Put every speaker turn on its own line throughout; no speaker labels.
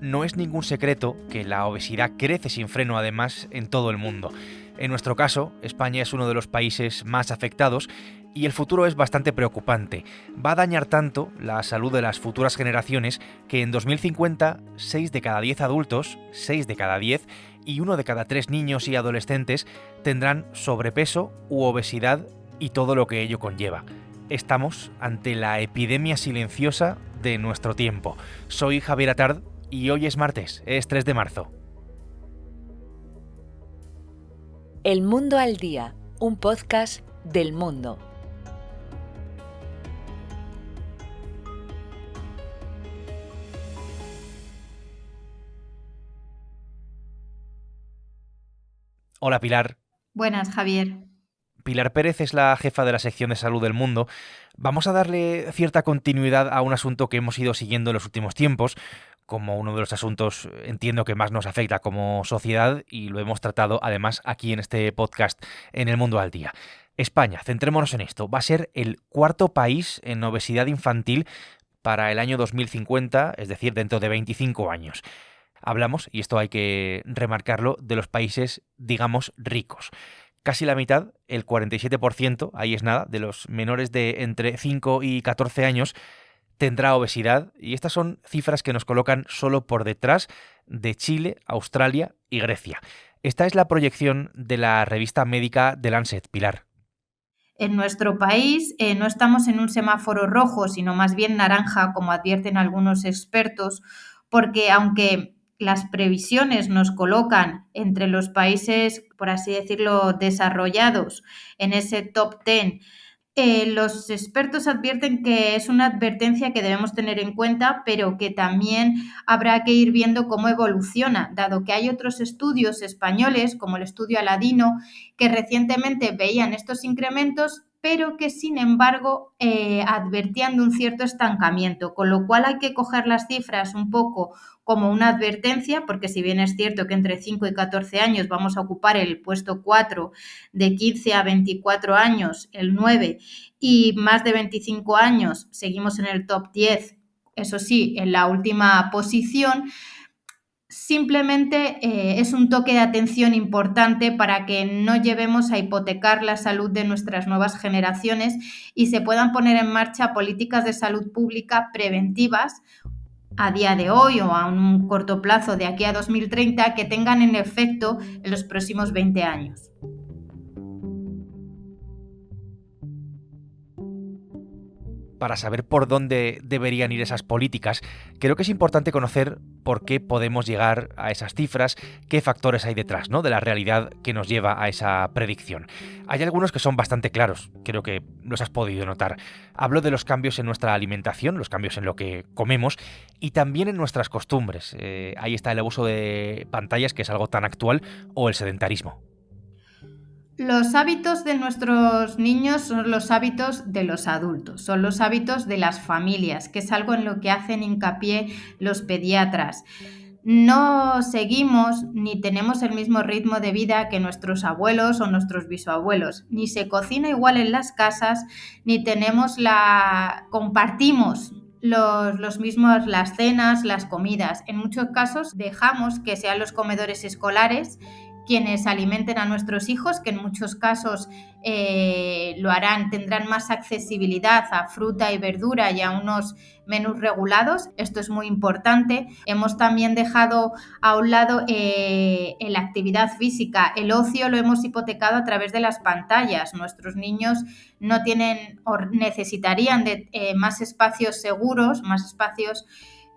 no es ningún secreto que la obesidad crece sin freno además en todo el mundo. En nuestro caso, España es uno de los países más afectados y el futuro es bastante preocupante. Va a dañar tanto la salud de las futuras generaciones que en 2050 6 de cada 10 adultos, 6 de cada 10 y 1 de cada 3 niños y adolescentes tendrán sobrepeso u obesidad y todo lo que ello conlleva. Estamos ante la epidemia silenciosa de nuestro tiempo. Soy Javier Atard y hoy es martes, es 3 de marzo.
El Mundo al Día, un podcast del Mundo.
Hola Pilar.
Buenas, Javier.
Pilar Pérez es la jefa de la sección de salud del Mundo. Vamos a darle cierta continuidad a un asunto que hemos ido siguiendo en los últimos tiempos, como uno de los asuntos entiendo que más nos afecta como sociedad y lo hemos tratado además aquí en este podcast en El Mundo al Día. España, centrémonos en esto, va a ser el cuarto país en obesidad infantil para el año 2050, es decir, dentro de 25 años. Hablamos, y esto hay que remarcarlo, de los países, digamos, ricos. Casi la mitad, el 47%, ahí es nada, de los menores de entre 5 y 14 años tendrá obesidad, y estas son cifras que nos colocan solo por detrás de Chile, Australia y Grecia. Esta es la proyección de la revista médica The Lancet, Pilar.
En nuestro país no estamos en un semáforo rojo, sino más bien naranja, como advierten algunos expertos, porque aunque las previsiones nos colocan entre los países, por así decirlo, desarrollados en ese top 10, los expertos advierten que es una advertencia que debemos tener en cuenta, pero que también habrá que ir viendo cómo evoluciona, dado que hay otros estudios españoles, como el estudio Aladino, que recientemente veían estos incrementos, pero que sin embargo advertían de un cierto estancamiento, con lo cual hay que coger las cifras un poco como una advertencia, porque si bien es cierto que entre 5 y 14 años vamos a ocupar el puesto 4, de 15 a 24 años el 9 y más de 25 años seguimos en el top 10, eso sí, en la última posición. Simplemente es un toque de atención importante para que no llevemos a hipotecar la salud de nuestras nuevas generaciones y se puedan poner en marcha políticas de salud pública preventivas a día de hoy o a un corto plazo de aquí a 2030 que tengan en efecto en los próximos 20 años.
Para saber por dónde deberían ir esas políticas, creo que es importante conocer por qué podemos llegar a esas cifras, qué factores hay detrás, ¿no?, de la realidad que nos lleva a esa predicción. Hay algunos que son bastante claros, creo que los has podido notar. Hablo de los cambios en nuestra alimentación, los cambios en lo que comemos y también en nuestras costumbres. Ahí está el abuso de pantallas, que es algo tan actual, o el sedentarismo.
Los hábitos de nuestros niños son los hábitos de los adultos, son los hábitos de las familias, que es algo en lo que hacen hincapié los pediatras. No seguimos ni tenemos el mismo ritmo de vida que nuestros abuelos o nuestros bisabuelos, ni se cocina igual en las casas, ni compartimos los mismos las cenas, las comidas. En muchos casos dejamos que sean los comedores escolares quienes alimenten a nuestros hijos, que en muchos casos lo harán, tendrán más accesibilidad a fruta y verdura y a unos menús regulados. Esto es muy importante. Hemos también dejado a un lado la actividad física. El ocio lo hemos hipotecado a través de las pantallas. Nuestros niños no tienen o necesitarían de más espacios seguros, más espacios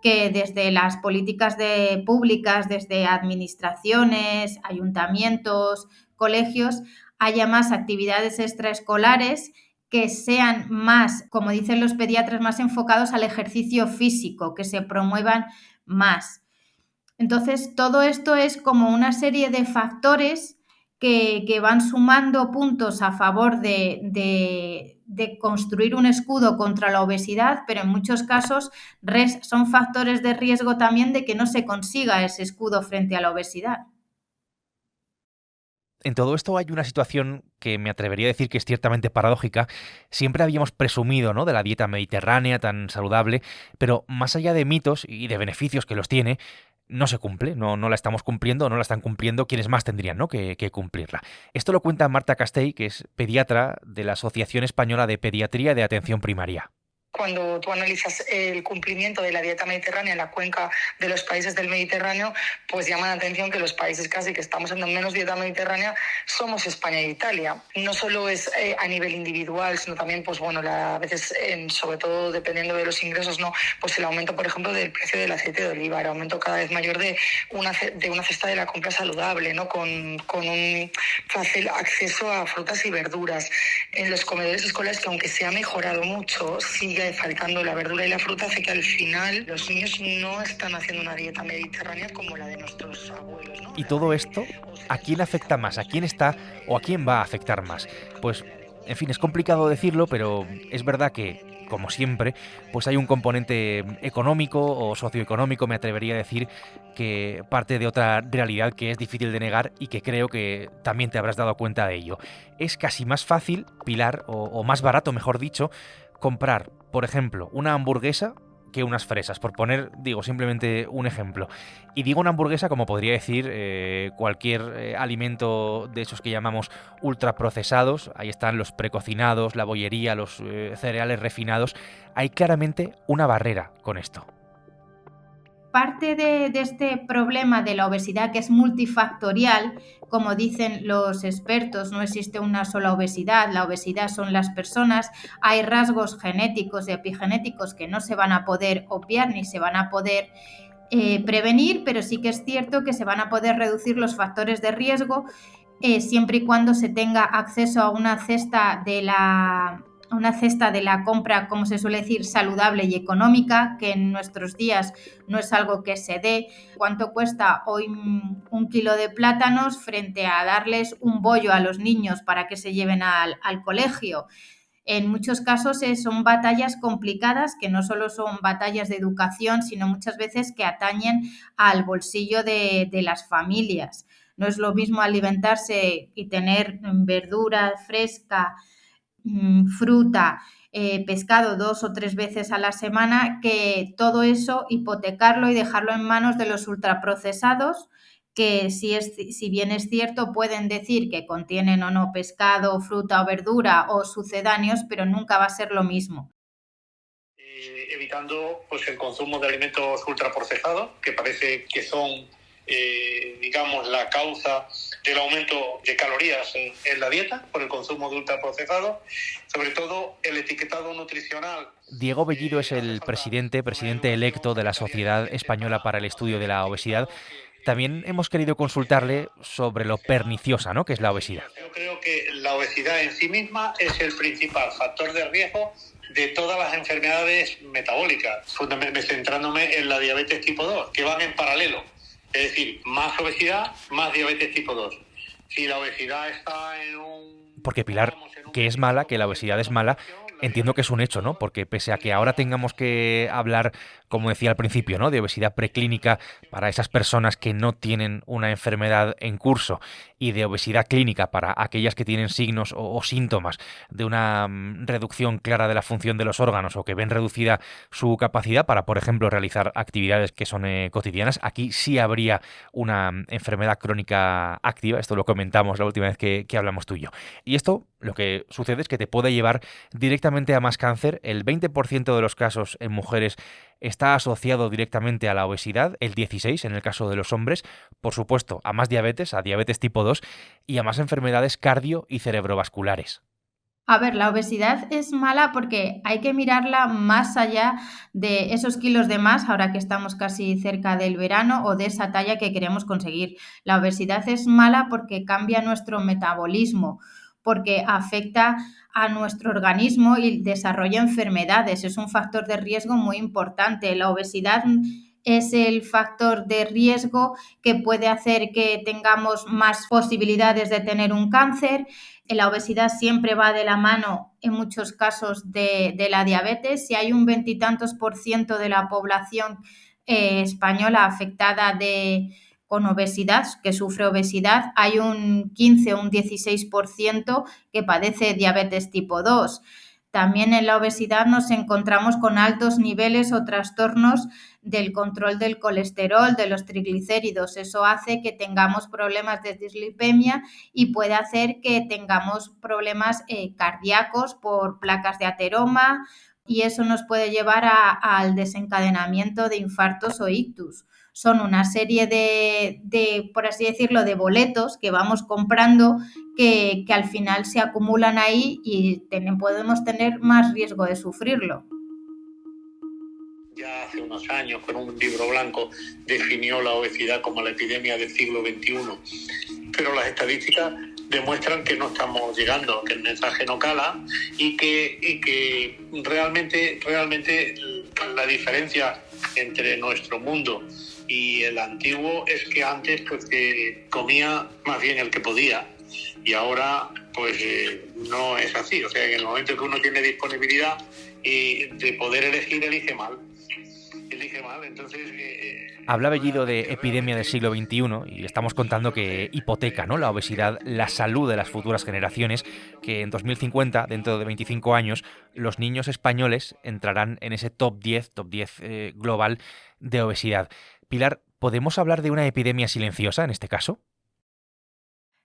que desde las políticas públicas, desde administraciones, ayuntamientos, colegios, haya más actividades extraescolares que sean más, como dicen los pediatras, más enfocados al ejercicio físico, que se promuevan más. Entonces, todo esto es como una serie de factores que van sumando puntos a favor de construir un escudo contra la obesidad, pero en muchos casos son factores de riesgo también de que no se consiga ese escudo frente a la obesidad.
En todo esto hay una situación que me atrevería a decir que es ciertamente paradójica. Siempre habíamos presumido, ¿no?, de la dieta mediterránea tan saludable, pero más allá de mitos y de beneficios que los tiene, no se cumple, no la estamos cumpliendo, no la están cumpliendo quienes más tendrían, ¿no?, que cumplirla. Esto lo cuenta Marta Castell, que es pediatra de la Asociación Española de Pediatría de Atención Primaria.
Cuando tú analizas el cumplimiento de la dieta mediterránea en la cuenca de los países del Mediterráneo, pues llama la atención que los países casi que estamos en menos dieta mediterránea somos España e Italia. No solo es a nivel individual, sino también, pues bueno, a veces, sobre todo dependiendo de los ingresos, ¿no? Pues el aumento, por ejemplo, del precio del aceite de oliva, el aumento cada vez mayor de una cesta de la compra saludable, ¿no? Con un fácil acceso a frutas y verduras. En los comedores escolares, que aunque se ha mejorado mucho, sigue faltando la verdura y la fruta, hace que al final los niños no están haciendo una dieta mediterránea como la de nuestros abuelos, ¿no?
Y todo esto, ¿a quién afecta más? ¿A quién está o a quién va a afectar más? Pues, en fin, es complicado decirlo, pero es verdad que, como siempre, pues hay un componente económico o socioeconómico, me atrevería a decir, que parte de otra realidad que es difícil de negar y que creo que también te habrás dado cuenta de ello. Es casi más fácil, Pilar, o más barato, mejor dicho, comprar, por ejemplo, una hamburguesa que unas fresas, por poner, digo, simplemente un ejemplo. Y digo una hamburguesa como podría decir cualquier alimento de esos que llamamos ultraprocesados. Ahí están los precocinados, la bollería, los cereales refinados. Hay claramente una barrera con esto.
Parte de este problema de la obesidad, que es multifactorial, como dicen los expertos, no existe una sola obesidad, la obesidad son las personas, hay rasgos genéticos y epigenéticos que no se van a poder obviar ni se van a poder prevenir, pero sí que es cierto que se van a poder reducir los factores de riesgo siempre y cuando se tenga acceso a una cesta de la compra, como se suele decir, saludable y económica, que en nuestros días no es algo que se dé. ¿Cuánto cuesta hoy un kilo de plátanos frente a darles un bollo a los niños para que se lleven al colegio? En muchos casos son batallas complicadas, que no solo son batallas de educación, sino muchas veces que atañen al bolsillo de las familias. No es lo mismo alimentarse y tener verdura fresca, fruta, pescado 2 o 3 veces a la semana, que todo eso hipotecarlo y dejarlo en manos de los ultraprocesados, que si bien es cierto pueden decir que contienen o no pescado, fruta o verdura o sucedáneos, pero nunca va a ser lo mismo.
Evitando pues el consumo de alimentos ultraprocesados, que parece que son digamos, la causa del aumento de calorías en la dieta por el consumo de ultraprocesados, sobre todo el etiquetado nutricional.
Diego Bellido es el presidente electo de la Sociedad Española para el Estudio de la Obesidad. También hemos querido consultarle sobre lo perniciosa, ¿no?, que es la obesidad.
Yo creo que la obesidad en sí misma es el principal factor de riesgo de todas las enfermedades metabólicas, centrándome en la diabetes tipo 2, que van en paralelo. Es decir, más obesidad, más diabetes tipo 2. Si la obesidad está en un...
Porque, Pilar, que es mala, que la obesidad es mala, entiendo que es un hecho, ¿no? Porque pese a que ahora tengamos que hablar, como decía al principio, ¿no?, de obesidad preclínica para esas personas que no tienen una enfermedad en curso y de obesidad clínica para aquellas que tienen signos o síntomas de una reducción clara de la función de los órganos o que ven reducida su capacidad para, por ejemplo, realizar actividades que son cotidianas, aquí sí habría una enfermedad crónica activa. Esto lo comentamos la última vez que hablamos tú y yo. Y esto, lo que sucede es que te puede llevar directamente a más cáncer. El 20% de los casos en mujeres está asociado directamente a la obesidad, el 16% en el caso de los hombres, por supuesto, a más diabetes, a diabetes tipo 2 y a más enfermedades cardio y cerebrovasculares.
A ver, la obesidad es mala porque hay que mirarla más allá de esos kilos de más, ahora que estamos casi cerca del verano, o de esa talla que queremos conseguir. La obesidad es mala porque cambia nuestro metabolismo, porque afecta a nuestro organismo y desarrolla enfermedades. Es un factor de riesgo muy importante. La obesidad es el factor de riesgo que puede hacer que tengamos más posibilidades de tener un cáncer. La obesidad siempre va de la mano, en muchos casos, de la diabetes. Si hay un 20 y tantos % de la población española afectada con obesidad, que sufre obesidad, hay un 15 o un 16% que padece diabetes tipo 2. También en la obesidad nos encontramos con altos niveles o trastornos del control del colesterol, de los triglicéridos. Eso hace que tengamos problemas de dislipemia y puede hacer que tengamos problemas cardíacos por placas de ateroma, y eso nos puede llevar al desencadenamiento de infartos o ictus. Son una serie de, por así decirlo, de boletos que vamos comprando que al final se acumulan ahí y podemos tener más riesgo de sufrirlo.
Ya hace unos años, con un libro blanco, definió la obesidad como la epidemia del siglo XXI. Pero las estadísticas demuestran que no estamos llegando, que el mensaje no cala y que realmente la diferencia entre nuestro mundo y el antiguo es que antes pues comía más bien el que podía y ahora pues no es así. O sea, en el momento que uno tiene disponibilidad de poder elegir, elige mal. Entonces,
Habla Bellido de epidemia del siglo XXI y le estamos contando que hipoteca, ¿no?, la obesidad, la salud de las futuras generaciones, que en 2050, dentro de 25 años, los niños españoles entrarán en ese top 10 global de obesidad. Pilar, ¿podemos hablar de una epidemia silenciosa en este caso?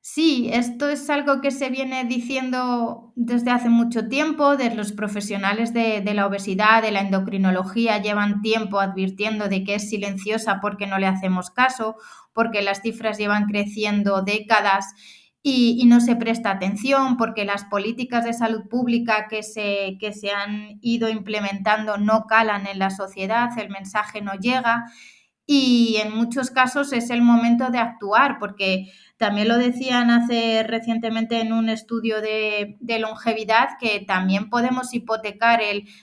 Sí, esto es algo que se viene diciendo desde hace mucho tiempo, de los profesionales de la obesidad, de la endocrinología, llevan tiempo advirtiendo de que es silenciosa porque no le hacemos caso, porque las cifras llevan creciendo décadas y no se presta atención, porque las políticas de salud pública que se han ido implementando no calan en la sociedad, el mensaje no llega. Y en muchos casos es el momento de actuar, porque también lo decían recientemente en un estudio de longevidad, que también podemos hipotecar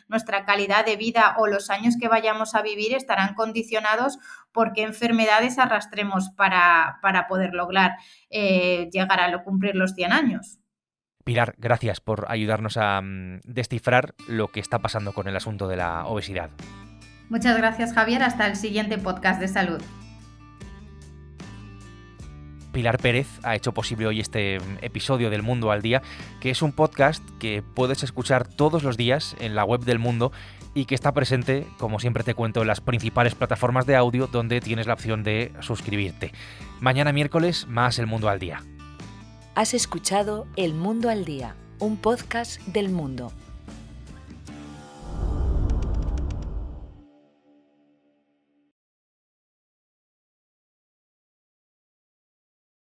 nuestra calidad de vida o los años que vayamos a vivir estarán condicionados por qué enfermedades arrastremos para poder lograr llegar a cumplir los 100 años.
Pilar, gracias por ayudarnos a descifrar lo que está pasando con el asunto de la obesidad.
Muchas gracias, Javier. Hasta el siguiente podcast de salud.
Pilar Pérez ha hecho posible hoy este episodio del Mundo al Día, que es un podcast que puedes escuchar todos los días en la web del Mundo y que está presente, como siempre te cuento, en las principales plataformas de audio donde tienes la opción de suscribirte. Mañana miércoles, más El Mundo al Día.
Has escuchado El Mundo al Día, un podcast del Mundo.